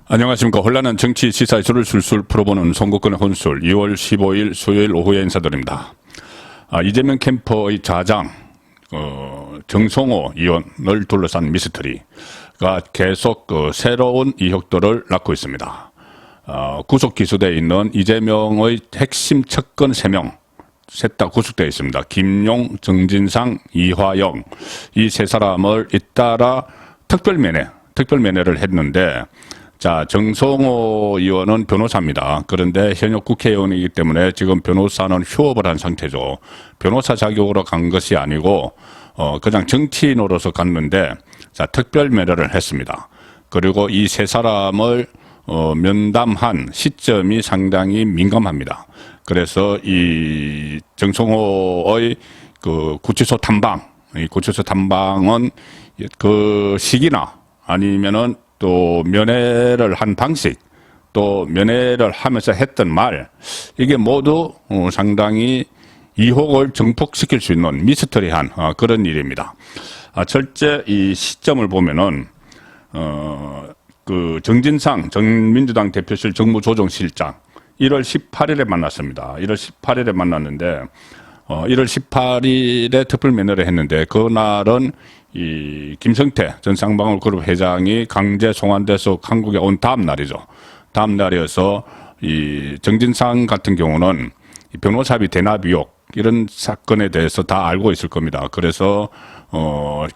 안녕하십니까. 혼란한 정치 시사의 줄을 술술 풀어보는 송국근의 혼술 2월 15일 수요일 오후에 인사드립니다. 이재명 캠프의 좌장 정성호 의원을 둘러싼 미스터리가 계속 새로운 이혁도를 낳고 있습니다. 구속 기소되어 있는 이재명의 핵심 척근 3명 셋 다 구속되어 있습니다. 김용, 정진상, 이화영 이 세 사람을 잇따라 특별 면회를 했는데, 자, 정성호 의원은 변호사입니다. 그런데 현역 국회의원이기 때문에 지금 변호사는 휴업을 한 상태죠. 변호사 자격으로 간 것이 아니고 그냥 정치인으로서 갔는데, 자, 특별 면회를 했습니다. 그리고 이 세 사람을 면담한 시점이 상당히 민감합니다. 그래서 이 정성호의 그 구치소 탐방, 이 구치소 탐방은 그 시기나 아니면은 또 면회를 한 방식, 또 면회를 하면서 했던 말, 이게 모두 상당히 의혹을 증폭시킬 수 있는 미스터리한 그런 일입니다. 절제 이 시점을 보면은 그 정진상 전 민주당 대표실 정무조정실장 1월 18일에 만났습니다. 1월 18일에 만났는데 1월 18일에 특별 면회를 했는데, 그날은 이 김성태 전 쌍방울그룹 회장이 강제 송환돼서 한국에 온 다음 날이죠. 다음 날이어서 이 정진상 같은 경우는 변호사비 대납 의혹 이런 사건에 대해서 다 알고 있을 겁니다. 그래서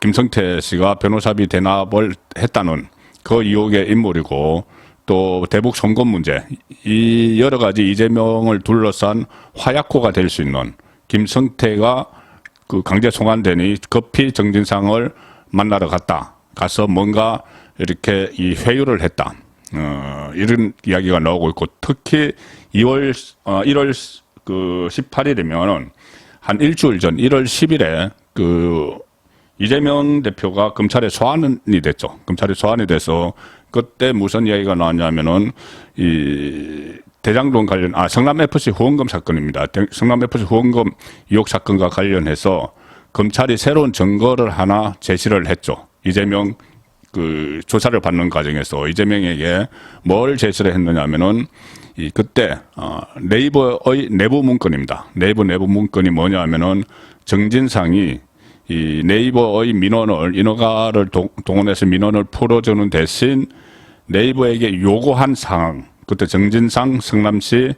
김성태 씨가 변호사비 대납을 했다는 그 의혹의 인물이고, 또 대북 송금 문제, 이 여러 가지 이재명을 둘러싼 화약고가 될 수 있는 김성태가 그 강제 송환되니 급히 정진상을 만나러 가서 뭔가 이렇게 이 회유를 했다. 이런 이야기가 나오고 있고, 특히 1월 그 18일이면은 한 일주일 전 1월 10일에 그 이재명 대표가 검찰에 소환이 됐죠. 검찰에 소환이 돼서 그때 무슨 이야기가 나왔냐면은 이 대장동 관련, 성남FC 후원금 사건입니다. 성남FC 후원금 의혹 사건과 관련해서 검찰이 새로운 증거를 하나 제시를 했죠. 이재명 그 조사를 받는 과정에서 이재명에게 뭘 제시를 했느냐면은 그때 네이버의 내부 문건입니다. 내부 문건이 뭐냐면은 정진상이 이 네이버의 민원을, 인허가를 동원해서 민원을 풀어주는 대신 네이버에게 요구한 사항, 그때 정진상 성남시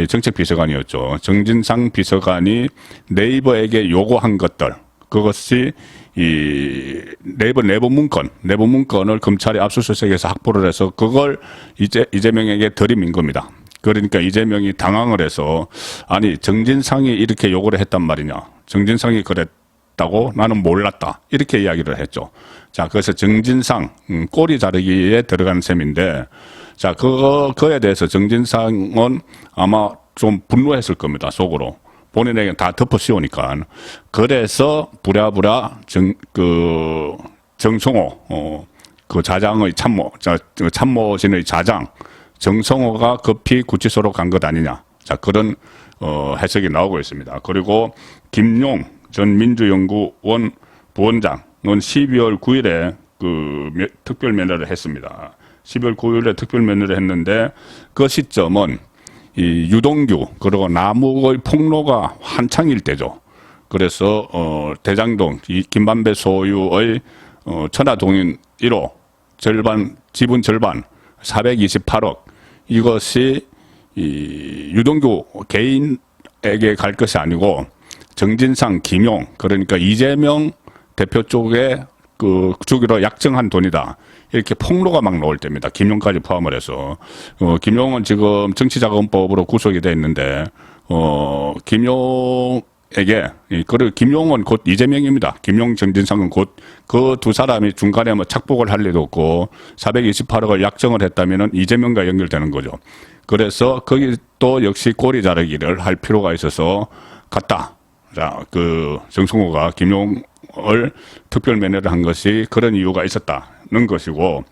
정책비서관이었죠. 정진상 비서관이 네이버에게 요구한 것들, 그것이 이 네이버 내부 문건을 검찰이 압수수색해서 확보를 해서 그걸 이재명에게 들이민 겁니다. 그러니까 이재명이 당황을 해서, 아니 정진상이 이렇게 요구를 했단 말이냐, 정진상이 그랬다고 나는 몰랐다, 이렇게 이야기를 했죠. 자, 그래서 정진상 꼬리 자르기에 들어간 셈인데, 자, 그거에 대해서 정진상은 아마 좀 분노했을 겁니다, 속으로. 본인에게 다 덮어 씌우니까. 그래서 부랴부랴 정성호, 그 자장의 참모진의 자장, 정성호가 급히 구치소로 간 것 아니냐. 자, 그런, 해석이 나오고 있습니다. 그리고 김용 전 민주연구원 부원장은 12월 9일에 그 특별 면회를 했습니다. 12월 9일에 특별 면회를 했는데, 그 시점은 이 유동규 그리고 남욱의 폭로가 한창일 때죠. 그래서 대장동 이 김만배 소유의 천하동인 1호 지분 절반 428억, 이것이 이 유동규 개인에게 갈 것이 아니고 정진상, 김용, 그러니까 이재명 대표 쪽에 그 주기로 약정한 돈이다, 이렇게 폭로가 막 나올 때입니다. 김용까지 포함을 해서. 김용은 지금 정치자금법으로 구속이 돼 있는데, 그리고 김용은 곧 이재명입니다. 김용, 정진상은 곧 그 두 사람이 중간에 뭐 착복을 할 리도 없고 428억을 약정을 했다면은 이재명과 연결되는 거죠. 그래서 거기 또 역시 꼬리 자르기를 할 필요가 있어서 갔다. 자, 그 정성호가 김용을 특별 면회를 한 것이 그런 이유가 있었다는 것이고,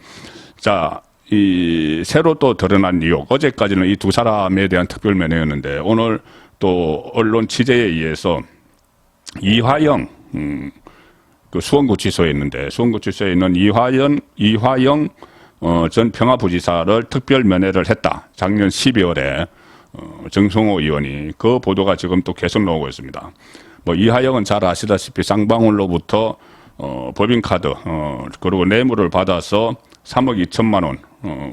자, 이 새로 또 드러난 의혹, 어제까지는 이 두 사람에 대한 특별 면회였는데 오늘 또 언론 취재에 의해서 이화영 그 수원구치소에 있는데, 수원구치소에 있는 이화영 전 평화부지사를 특별 면회를 했다. 작년 12월에 정성호 의원이 그 보도가 지금 또 계속 나오고 있습니다. 뭐 이하영은 잘 아시다시피 쌍방울로부터 법인카드 그리고 뇌물을 받아서 3억 2천만 원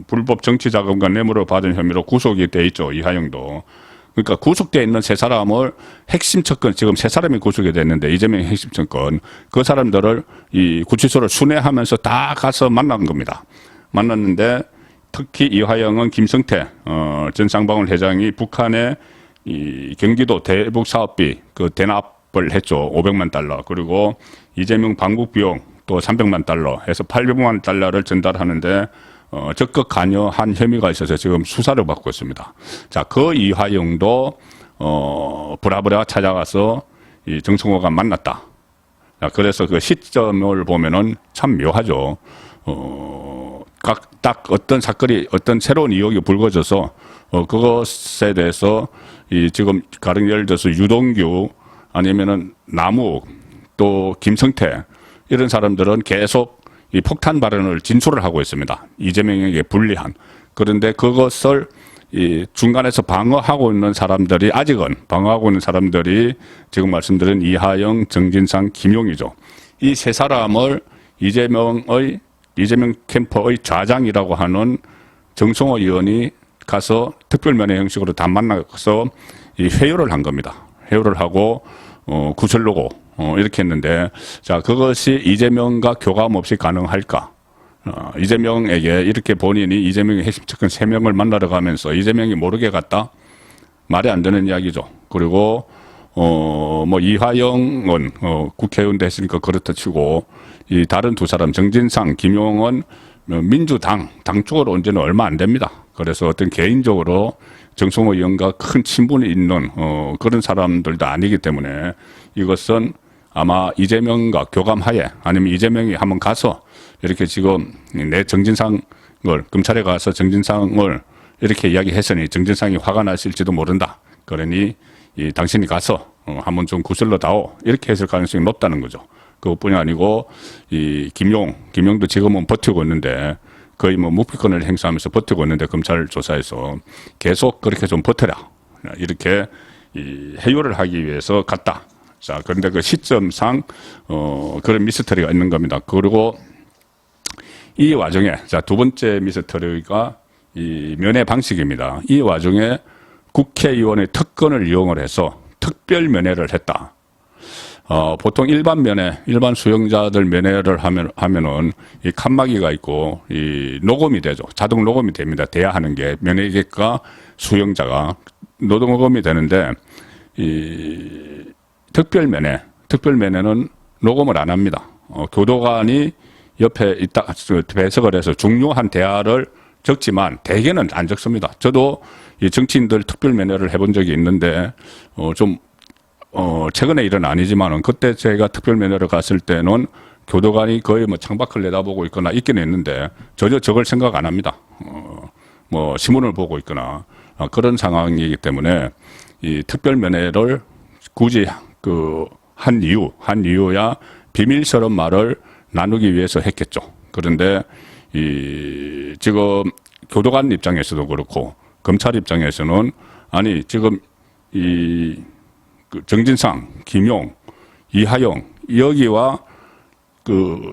불법 정치자금과 뇌물을 받은 혐의로 구속이 돼 있죠. 이하영도. 그러니까 구속되어 있는 세 사람을 핵심 척건, 지금 세 사람이 구속이 됐는데 이재명의 핵심 척건, 그 사람들을 이 구치소를 순회하면서 다 가서 만난 겁니다. 만났는데 특히 이화영은 김성태 전 쌍방울 회장이 북한의 이 경기도 대북 사업비 그 대납을 했죠. 500만 달러. 그리고 이재명 방북 비용 또 300만 달러 해서 800만 달러를 전달하는데 적극 관여한 혐의가 있어서 지금 수사를 받고 있습니다. 자, 그 이화영도 브라브라 찾아가서 이 정성호가 만났다. 자, 그래서 그 시점을 보면은 참 묘하죠. 딱 어떤 사건이 어떤 새로운 의혹이 불거져서 그것에 대해서 이 지금 가령 예를 들어서 유동규 아니면은 남욱 또 김성태 이런 사람들은 계속 이 폭탄 발언을 진술을 하고 있습니다. 이재명에게 불리한. 그런데 그것을 이 중간에서 방어하고 있는 사람들이 아직은 방어하고 있는 사람들이 지금 말씀드린 이하영, 정진상, 김용이죠. 이 세 사람을 이재명 캠퍼의 좌장이라고 하는 정성호 의원이 가서 특별면회 형식으로 다 만나서 이 회유를 한 겁니다. 회유를 하고 구설로고 이렇게 했는데, 자, 그것이 이재명과 교감 없이 가능할까? 이재명에게 이렇게 본인이 이재명의 핵심 측근 3명을 만나러 가면서 이재명이 모르게 갔다? 말이 안 되는 이야기죠. 그리고 뭐 이화영은 국회의원도 했으니까 그렇다 치고 이 다른 두 사람 정진상, 김용은 민주당 당 쪽으로 온 지는 얼마 안 됩니다. 그래서 어떤 개인적으로 정성호 의원과 큰 친분이 있는 그런 사람들도 아니기 때문에 이것은 아마 이재명과 교감하에 아니면 이재명이 한번 가서 이렇게 지금 내 정진상을 검찰에 가서 정진상을 이렇게 이야기했으니 정진상이 화가 나실지도 모른다. 그러니 당신이 가서 한번 좀 구슬러 다오 이렇게 했을 가능성이 높다는 거죠. 그것뿐이 아니고 이 김용도 지금은 버티고 있는데 거의 뭐 무피권을 행사하면서 버티고 있는데 검찰 조사에서 계속 그렇게 좀 버텨라 이렇게 해유를 하기 위해서 갔다. 자, 그런데 그 시점상 그런 미스터리가 있는 겁니다. 그리고 이 와중에 자, 두 번째 미스터리가 이 면회 방식입니다. 이 와중에 국회의원의 특권을 이용을 해서 특별 면회를 했다. 보통 일반 수용자들 면회를 하면은 이 칸막이가 있고 이 녹음이 되죠. 자동 녹음이 됩니다. 돼야 하는 게 면회객과 수용자가 녹음이 되는데 이 특별 면회는 녹음을 안 합니다. 교도관이 옆에 있다 배석을 해서 중요한 대화를 적지만 대개는 안 적습니다. 저도 이 정치인들 특별 면회를 해본 적이 있는데 최근에 일은 아니지만은 그때 제가 특별 면회를 갔을 때는 교도관이 거의 뭐 창밖을 내다보고 있거나 있긴 했는데 전혀 저걸 생각 안 합니다. 뭐 신문을 보고 있거나 그런 상황이기 때문에 이 특별 면회를 굳이 한 이유야 비밀스러운 말을 나누기 위해서 했겠죠. 그런데 지금 교도관 입장에서도 그렇고 검찰 입장에서는 아니 지금 정진상, 김용, 이하영 여기와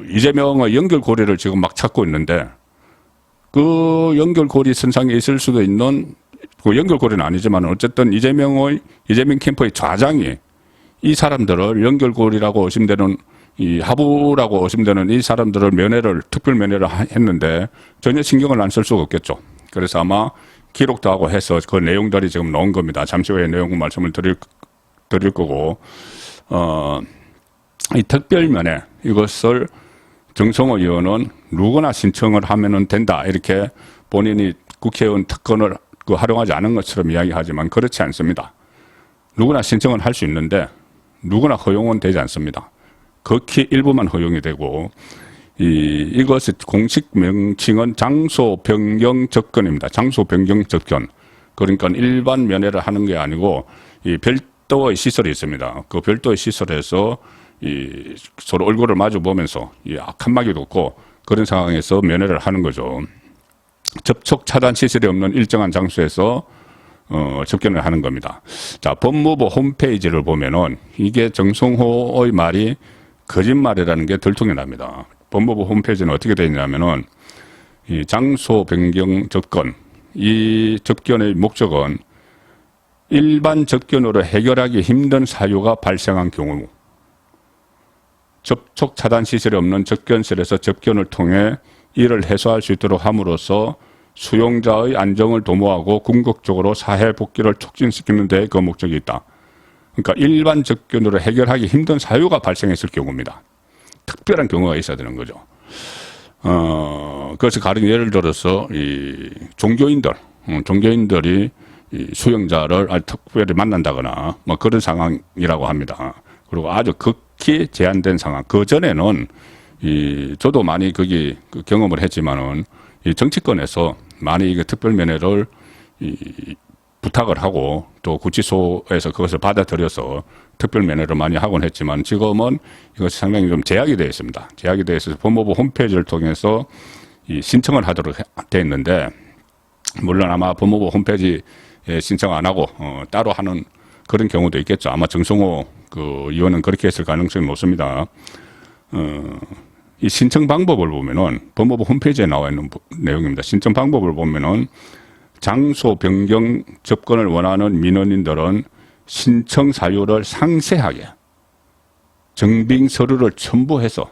이재명의 연결고리를 지금 막 찾고 있는데 그 연결고리 선상에 있을 수도 있는 그 연결고리는 아니지만 어쨌든 이재명 캠프의 좌장이 이 사람들을 연결고리라고 의심되는 이 하부라고 의심되는 이 사람들을 특별 면회를 했는데 전혀 신경을 안 쓸 수가 없겠죠. 그래서 아마 기록도 하고 해서 그 내용들이 지금 나온 겁니다. 잠시 후에 내용 말씀을 드릴 거고, 이 특별 면회 이것을 정성호 의원은 누구나 신청을 하면은 된다 이렇게 본인이 국회의원 특권을 활용하지 않은 것처럼 이야기하지만 그렇지 않습니다. 누구나 신청을 할 수 있는데 누구나 허용은 되지 않습니다. 극히 일부만 허용이 되고 이것의 공식 명칭은 장소 변경 접견입니다. 장소 변경 접견. 그러니까 일반 면회를 하는 게 아니고 이 별도의 시설이 있습니다. 그 별도의 시설에서 서로 얼굴을 마주 보면서 칸막이도 없고 그런 상황에서 면회를 하는 거죠. 접촉 차단 시설이 없는 일정한 장소에서 접견을 하는 겁니다. 자, 법무부 홈페이지를 보면은 이게 정성호의 말이 거짓말이라는 게 들통이 납니다. 법무부 홈페이지는 어떻게 되어 있냐면은 이 장소 변경 접견, 이 접견의 목적은 일반 접견으로 해결하기 힘든 사유가 발생한 경우 접촉 차단 시설이 없는 접견실에서 접견을 통해 이를 해소할 수 있도록 함으로써 수용자의 안정을 도모하고 궁극적으로 사회 복귀를 촉진시키는 데 그 목적이 있다. 그러니까 일반 접견으로 해결하기 힘든 사유가 발생했을 경우입니다. 특별한 경우가 있어야 되는 거죠. 그래서 가령 예를 들어서 이 종교인들이 이 수용자를 특별히 만난다거나 뭐 그런 상황이라고 합니다. 그리고 아주 극히 제한된 상황. 그 전에는 저도 많이 거기 경험을 했지만은 이 정치권에서 많이 이게 특별 면회를 부탁을 하고 또 구치소에서 그것을 받아들여서 특별 면회를 많이 하곤 했지만 지금은 이것이 상당히 좀 제약이 되어 있습니다. 제약이 되어 있어서 법무부 홈페이지를 통해서 신청을 하도록 되어 있는데 물론 아마 법무부 홈페이지에 신청 안 하고 따로 하는 그런 경우도 있겠죠. 아마 정성호 그 의원은 그렇게 했을 가능성이 높습니다. 이 신청 방법을 보면은 법무부 홈페이지에 나와 있는 내용입니다. 신청 방법을 보면은 장소 변경 접근을 원하는 민원인들은 신청 사유를 상세하게 증빙 서류를 첨부해서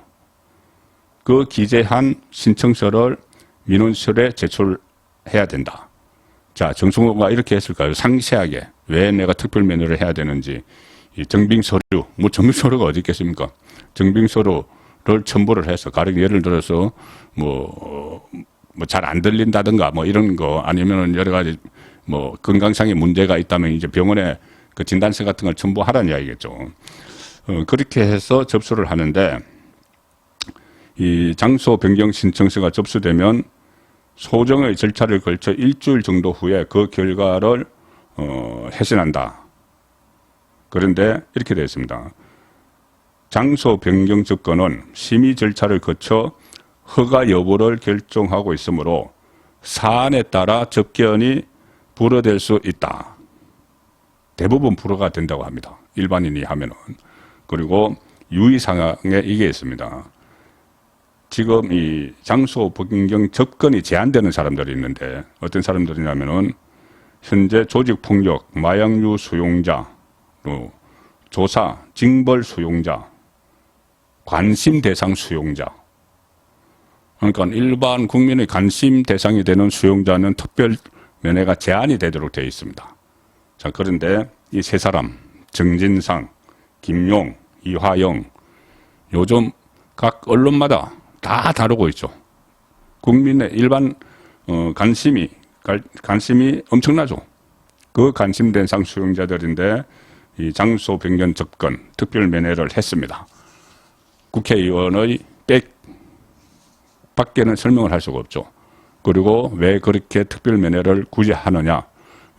그 기재한 신청서를 민원실에 제출해야 된다. 자, 정성호가 이렇게 했을까요? 상세하게 왜 내가 특별 면회를 해야 되는지 이 증빙 서류, 뭐 증빙 서류가 어디 있겠습니까? 증빙 서류를 첨부를 해서 가령 예를 들어서 뭐 잘 안 들린다든가 뭐 이런 거 아니면은 여러 가지 뭐 건강상의 문제가 있다면 이제 병원에 그 진단서 같은 걸 첨부하라는 이야기겠죠. 그렇게 해서 접수를 하는데 이 장소 변경 신청서가 접수되면 소정의 절차를 걸쳐 일주일 정도 후에 그 결과를 해신한다. 그런데 이렇게 되어 있습니다. 장소 변경 접근은 심의 절차를 거쳐 허가 여부를 결정하고 있으므로 사안에 따라 접견이 불허될 수 있다. 대부분 불허가 된다고 합니다. 일반인이 하면은. 그리고 유의사항에 이게 있습니다. 지금 이 장소 변경 접근이 제한되는 사람들이 있는데 어떤 사람들이냐면은 현재 조직폭력, 마약류 수용자, 또 조사, 징벌 수용자, 관심 대상 수용자. 그러니까 일반 국민의 관심 대상이 되는 수용자는 특별 면회가 제한이 되도록 되어 있습니다. 자, 그런데 이 세 사람, 정진상, 김용, 이화영, 요즘 각 언론마다 다 다루고 있죠. 국민의 일반 관심이 엄청나죠. 그 관심 대상 수용자들인데 이 장소 변경 접근 특별 면회를 했습니다. 국회의원의 밖에는 설명을 할 수가 없죠. 그리고 왜 그렇게 특별 면회를 굳이 하느냐?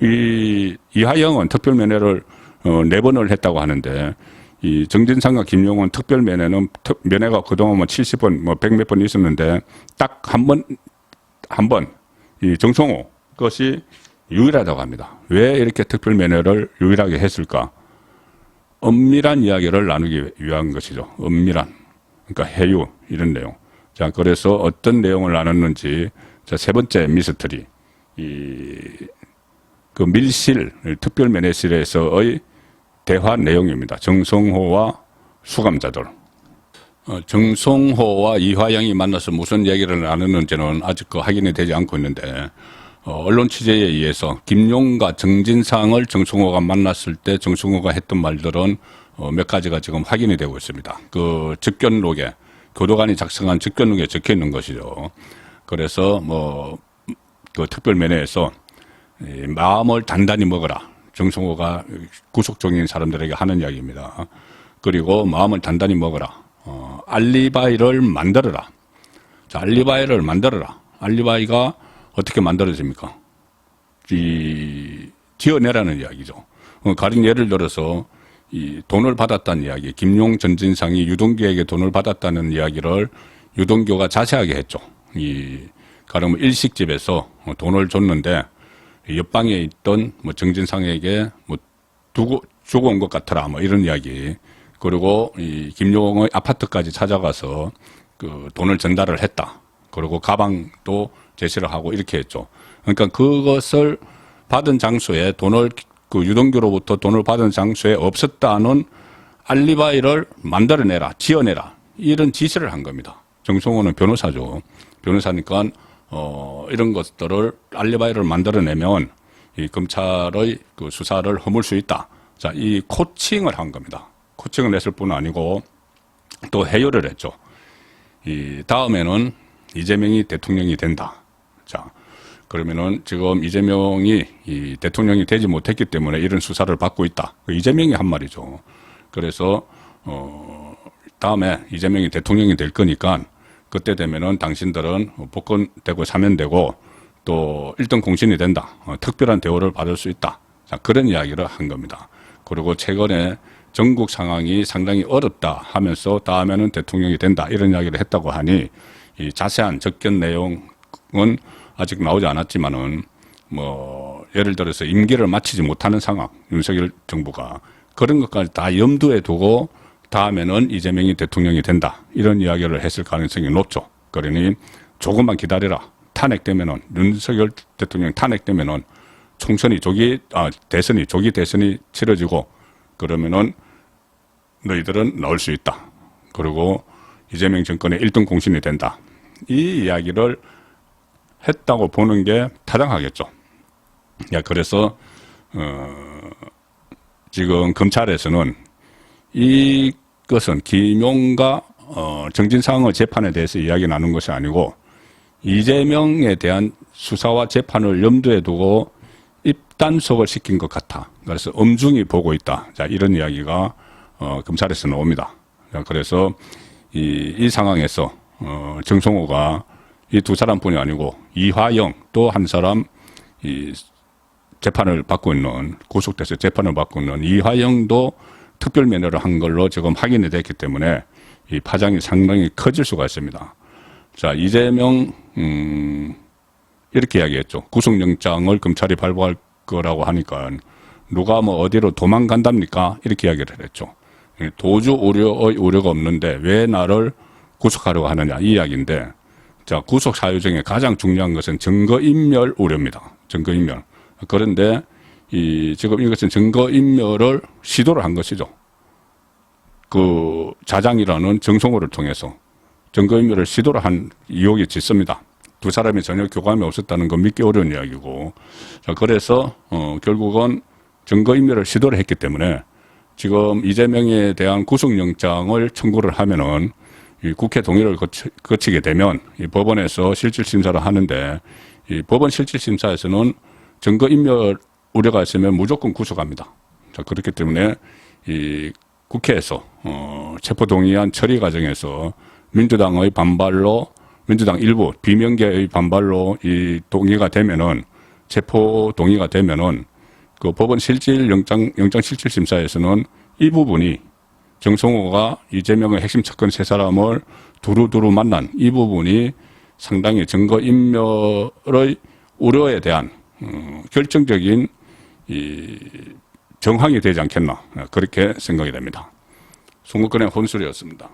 이하영은 특별 면회를 4번을 했다고 하는데 이 정진상과 김용은 특별 면회는 면회가 그동안 뭐 70번, 뭐 100몇 번 있었는데 딱 한 번 이 정성호 것이 유일하다고 합니다. 왜 이렇게 특별 면회를 유일하게 했을까? 엄밀한 이야기를 나누기 위한 것이죠. 엄밀한. 그러니까 해유 이런 내용. 자, 그래서 어떤 내용을 나눴는지 자, 세 번째 미스터리. 그 밀실 특별면회실에서의 대화 내용입니다. 정성호와 수감자들. 정성호와 이화영이 만나서 무슨 얘기를 나눴는지는 아직 확인이 되지 않고 있는데 언론 취재에 의해서 김용과 정진상을 정성호가 만났을 때 정성호가 했던 말들은 몇 가지가 지금 확인이 되고 있습니다. 그 접견록에 교도관이 작성한 접견록에 적혀 있는 것이죠. 그래서 그 특별 면회에서 마음을 단단히 먹어라. 정성호가 구속 중인 사람들에게 하는 이야기입니다. 그리고 마음을 단단히 먹어라. 알리바이를 만들어라. 자, 알리바이를 만들어라. 알리바이가 어떻게 만들어집니까? 지어내라는 이야기죠. 가령 예를 들어서 이 돈을 받았다는 이야기, 김용 전진상이 유동규에게 돈을 받았다는 이야기를 유동규가 자세하게 했죠. 가령 뭐 일식집에서 돈을 줬는데 옆방에 있던 뭐 정진상에게 뭐 주고 온 것 같더라 뭐 이런 이야기. 그리고 이 김용의 아파트까지 찾아가서 그 돈을 전달을 했다. 그리고 가방도 제시를 하고 이렇게 했죠. 그러니까 그것을 받은 장소에 돈을 그 유동규로부터 돈을 받은 장소에 없었다는 알리바이를 만들어내라, 지어내라 이런 지시를 한 겁니다. 정성호는 변호사죠. 변호사니까 이런 것들을 알리바이를 만들어내면 이 검찰의 그 수사를 허물 수 있다. 자, 이 코칭을 한 겁니다. 코칭을 했을 뿐 아니고 또 해요를 했죠. 이 다음에는 이재명이 대통령이 된다. 자, 그러면은 지금 이재명이 이 대통령이 되지 못했기 때문에 이런 수사를 받고 있다. 이재명이 한 말이죠. 그래서 다음에 이재명이 대통령이 될 거니까 그때 되면은 당신들은 복권되고 사면되고 또 1등 공신이 된다. 특별한 대우를 받을 수 있다. 자, 그런 이야기를 한 겁니다. 그리고 최근에 전국 상황이 상당히 어렵다 하면서 다음에는 대통령이 된다. 이런 이야기를 했다고 하니 이 자세한 접견 내용은 아직 나오지 않았지만은 뭐 예를 들어서 임기를 마치지 못하는 상황, 윤석열 정부가 그런 것까지 다 염두에 두고 다음에는 이재명이 대통령이 된다. 이런 이야기를 했을 가능성이 높죠. 그러니 조금만 기다려라. 탄핵되면은 윤석열 대통령 탄핵되면은 총선이 조기 대선이 치러지고 그러면은 너희들은 나올 수 있다. 그리고 이재명 정권의 1등 공신이 된다. 이 이야기를 했다고 보는 게 타당하겠죠. 그래서 지금 검찰에서는 이것은 김용과 정진상의 재판에 대해서 이야기 나눈 것이 아니고 이재명에 대한 수사와 재판을 염두에 두고 입단속을 시킨 것 같아. 그래서 엄중히 보고 있다. 자, 이런 이야기가 검찰에서 나옵니다. 그래서 이 상황에서 정성호가 이 두 사람뿐이 아니고 이화영 또 한 사람 이 재판을 받고 있는 구속돼서 재판을 받고 있는 이화영도 특별 면허를 한 걸로 지금 확인이 됐기 때문에 이 파장이 상당히 커질 수가 있습니다. 자, 이재명 이렇게 이야기했죠. 구속영장을 검찰이 발부할 거라고 하니까 누가 뭐 어디로 도망간답니까? 이렇게 이야기를 했죠. 도주 우려의 우려가 없는데 왜 나를 구속하려고 하느냐 이 이야기인데 자, 구속 사유 중에 가장 중요한 것은 증거인멸 우려입니다. 증거인멸. 그런데 지금 이것은 증거인멸을 시도를 한 것이죠. 그 자장이라는 정성호를 통해서 증거인멸을 시도를 한 의혹이 짙습니다. 두 사람이 전혀 교감이 없었다는 건 믿기 어려운 이야기고. 자, 그래서 결국은 증거인멸을 시도를 했기 때문에 지금 이재명에 대한 구속영장을 청구를 하면은 이 국회 동의를 거치게 되면 이 법원에서 실질심사를 하는데 이 법원 실질심사에서는 증거인멸 우려가 있으면 무조건 구속합니다. 자, 그렇기 때문에 이 국회에서 체포동의안 처리 과정에서 민주당의 반발로 민주당 일부 비명계의 반발로 이 동의가 되면은 체포 동의가 되면은 그 법원 영장 실질심사에서는 이 부분이 정성호가 이재명의 핵심 측근 세 사람을 두루두루 만난 이 부분이 상당히 증거인멸의 우려에 대한 결정적인 이 정황이 되지 않겠나 그렇게 생각이 됩니다. 송국근의 혼술이었습니다.